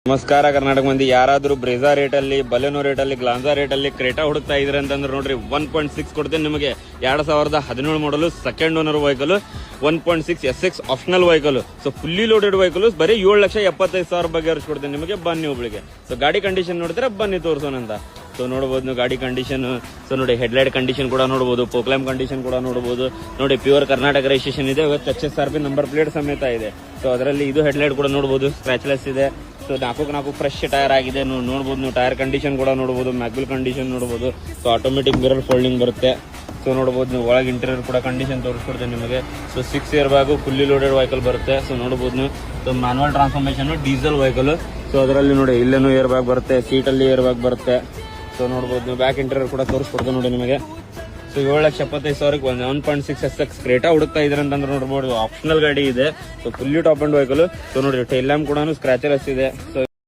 ನಮಸ್ಕಾರ ಕರ್ನಾಟಕ ಮಂದಿ. ಯಾರಾದ್ರೂ ಬ್ರೆಜಾ ರೇಟಲ್ಲಿ, ಬಲೆನೋ ರೇಟಲ್ಲಿ, ಗ್ಲಾನ್ಸಾ ರೇಟಲ್ಲಿ ಕ್ರೇಟಾ ಹುಡುಕ್ತಾ ಇದ್ರೆ ಅಂತಂದ್ರೆ ನೋಡ್ರಿ 1.6 ಕೊಡ್ತೇನೆ ನಿಮಗೆ. 2017 ಮಾಡಲು second owner vehicle, 1.6 SX optional vehicle. So fully loaded vehicle ಬರೀ 7,75,000 ಬಗ್ಗೆ ಕೊಡ್ತೇನೆ ನಿಮಗೆ. ಬನ್ನಿ ಒಬ್ಳಿಗೆ. ಸೊ ಗಾಡಿ ಕಂಡೀಷನ್ ನೋಡಿದ್ರೆ ಬನ್ನಿ ತೋರ್ಸೋಣಂತ. ಸೊ ನೋಡಬಹುದು ನೀವು ಗಾಡಿ ಕಂಡೀಷನ್. ಸೊ ನೋಡಿ ಹೆಡ್ಲೈಟ್ ಕಂಡೀಷನ್ ಕೂಡ ನೋಡಬಹುದು, ಪೋಕ್ಲೈಮ್ ಕಂಡೀಷನ್ ಕೂಡ ನೋಡಬಹುದು. ನೋಡಿ ಪ್ಯೂರ್ ಕರ್ನಾಟಕ ರಿಜಿಸ್ಟ್ರೇಷನ್ ಇದೆ, HSRP ನಂಬರ್ ಪ್ಲೇಟ್ ಸಮೇತ ಇದೆ. ಸೊ ಅದರಲ್ಲಿ ಇದು ಹೆಡ್ಲೈಟ್ ಕೂಡ ನೋಡಬಹುದು, ಸ್ಕ್ರಾಚ್ಲೆಸ್ ಇದೆ. ಸೊ 4 ಫ್ರೆಶ್ ಟೈರ್ ಆಗಿದೆ ನೋಡಬಹುದು ನೀವು. ಟೈರ್ ಕಂಡೀಷನ್ ಕೂಡ ನೋಡಬಹುದು, ಮ್ಯಾಗ್ವಿಲ್ ಕಂಡೀಷನ್ ನೋಡಬಹುದು. ಸೊ ಆಟೋಮೆಟಿಕ್ ಮಿರರ್ ಫೋಲ್ಡಿಂಗ್ ಬರುತ್ತೆ. ಸೊ ನೋಡಬಹುದು ನೀವು. ಒಳಗೆ ಇಂಟೀರಿಯರ್ ಕೂಡ ಕಂಡೀಷನ್ ತೋರಿಸ್ಕೊಡ್ತೇನೆ ನಿಮಗೆ. So 6 year bag fully loaded vehicle ಬರುತ್ತೆ. ಸೊ ನೋಡಬಹುದು ನೀವು. So manual transformation diesel vehicle. So ಅದರಲ್ಲಿ ನೋಡಿ ಇಲ್ಲೇನು ಏರ್ ಬ್ಯಾಗ್ ಬರುತ್ತೆ, ಸೀಟಲ್ಲಿ ಏರ್ ಬ್ಯಾಗ್ ಬರುತ್ತೆ. ಸೊ ನೋಡಬಹುದು ನೀವು. ಬ್ಯಾಕ್ ಇಂಟೀರಿಯರ್ ಕೂಡ ತೋರಿಸ್ಕೊಡ್ತೇನೆ ನೋಡಿ ನಿಮಗೆ. ಸೊ 7,75,000 1.6 SX ಕ್ರೇಟಾ ಹುಡುಕ್ತಾ ಇದ್ರೆ ಅಂತಂದ್ರೆ ನೋಡ್ಬೋದು. ಆಪ್ಷನಲ್ ಗಾಡಿ ಇದೆ. So fully top and vehicle. So ನೋಡಿ ಟೈಲ್ ಲ್ಯಾಂಪ್ ಕೂಡ ಸ್ಕ್ರಾಚರ್ಸ್ ಇದೆ. ಸೊ